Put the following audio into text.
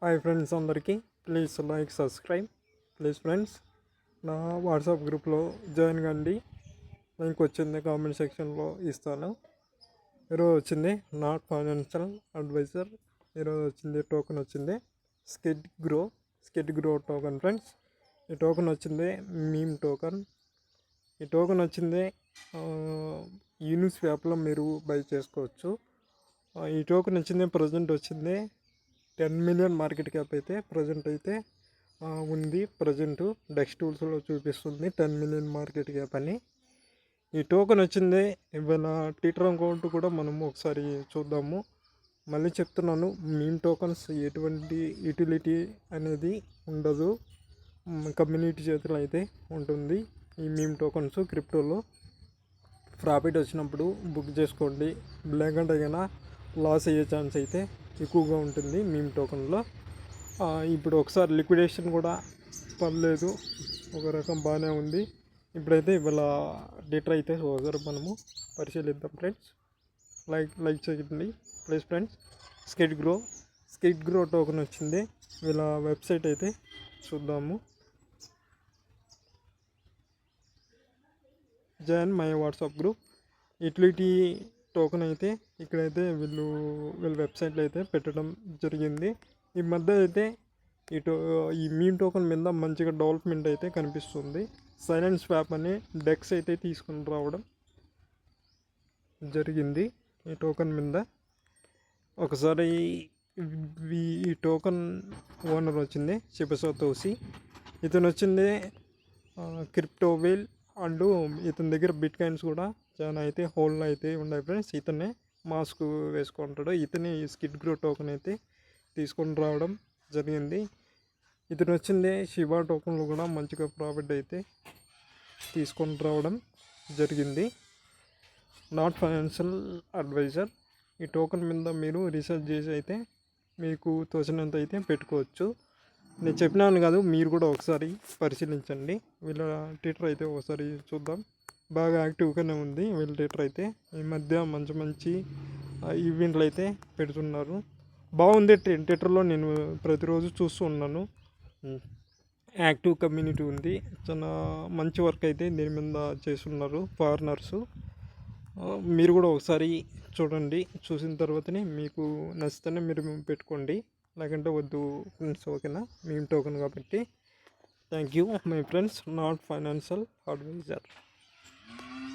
Hi friends అందరికీ please like subscribe please friends నా WhatsApp గ్రూప్లో జాయిన్ కండి. లింక్ వచ్చింది కామెంట్ సెక్షన్లో ఇస్తాను. ఈరోజు వచ్చింది నాట్ ఫైనాన్షియల్ అడ్వైజర్. ఈరోజు వచ్చింది టోకెన్ వచ్చింది స్కిడ్ గ్రో టోకెన్ ఫ్రెండ్స్. ఈ టోకెన్ వచ్చింది మీమ్ టోకెన్. ఈ టోకెన్ వచ్చింది యూనిస్ యాప్లో మీరు బై చేసుకోవచ్చు. ఈ టోకెన్ వచ్చింది ప్రజెంట్ వచ్చింది 10 మిలియన్ మార్కెట్ క్యాప్ అయితే ప్రజెంట్ అయితే ఉంది. ప్రజెంట్ డెక్స్ టూల్స్లో చూపిస్తుంది 10 మిలియన్ మార్కెట్ క్యాప్ అని. ఈ టోకెన్ వచ్చింది ఇవాళ ట్విట్టర్ అకౌంట్ కూడా మనం ఒకసారి చూద్దాము. మళ్ళీ చెప్తున్నాను, మీమ్ టోకన్స్ ఎటువంటి యూటిలిటీ అనేది ఉండదు, కమ్యూనిటీ చేతులు అయితే ఉంటుంది. ఈ మీమ్ టోకన్స్ క్రిప్టోలో ప్రాఫిట్ వచ్చినప్పుడు బుక్ చేసుకోండి, లేకంటే కన్నా లాస్ అయ్యే ఛాన్స్ అయితే ఎక్కువగా ఉంటుంది మీమ్ టోకన్లో. ఇప్పుడు ఒకసారి లిక్విడేషన్ కూడా పర్లేదు, ఒక రకం బాగానే ఉంది. ఇప్పుడైతే ఇవాళ డేటా అయితే ఒకసారి మనము పరిశీలిద్దాం ఫ్రెండ్స్. లైక్ చేయండి please friends. Skid grow token వచ్చింది. వీళ్ళ వెబ్సైట్ అయితే చూద్దాము. Join my WhatsApp group. Utility token అయితే ఇక్కడైతే వీళ్ళ వెబ్సైట్లో అయితే పెట్టడం జరిగింది. ఈ మధ్య అయితే ఈ మీమ్ టోకెన్ మీద మంచిగా డెవలప్మెంట్ అయితే కనిపిస్తుంది. సైలెంట్ స్వాప్ అని డెక్స్ అయితే తీసుకుని రావడం జరిగింది ఈ టోకెన్ మీద. ఒకసారి ఈ టోకెన్ ఓనర్ వచ్చింది శిబసతోషి. ఇతను వచ్చింది క్రిప్టో వేల్ అండ్ ఇతని దగ్గర బిట్ కాయిన్స్ కూడా చాలా అయితే హోల్డ్ అయితే ఉన్నాయి ఫ్రెండ్స్. ఇతనే మాస్క్ వేసుకుంటాడు. ఇతనే ఈ స్కిడ్ గ్రో టోకెన్ అయితే తీసుకొని రావడం జరిగింది. ఇతను వచ్చింది శివా టోకెన్లో కూడా మంచిగా ప్రాఫిట్ అయితే తీసుకొని రావడం జరిగింది. Not financial adviser. ఈ టోకెన్ మీద మీరు రీసెర్చ్ చేసి అయితే మీకు తోచినంత అయితే పెట్టుకోవచ్చు. నేను చెప్పినాను కాదు, మీరు కూడా ఒకసారి పరిశీలించండి. వీళ్ళ ట్విట్టర్ అయితే ఒకసారి చూద్దాం. బాగా యాక్టివ్గానే ఉంది వీళ్ళ ట్విట్టర్ అయితే. ఈ మధ్య మంచి ఈవెంట్లు అయితే పెడుతున్నారు. బాగుంది ట్విట్టర్లో, నేను ప్రతిరోజు చూస్తూ ఉన్నాను. యాక్టివ్ కమ్యూనిటీ ఉంది, చాలా మంచి వర్క్ అయితే దీని మీద చేస్తున్నారు ఫారినర్స్. మీరు కూడా ఒకసారి చూడండి, చూసిన తర్వాతనే మీకు నచ్చితేనే మీరు పెట్టుకోండి, లేకంటే వద్దు ఫ్రెండ్స్. ఓకేనా? మీమ్ టోకెన్ కాబట్టి. Thank you my friends. Not financial advisor.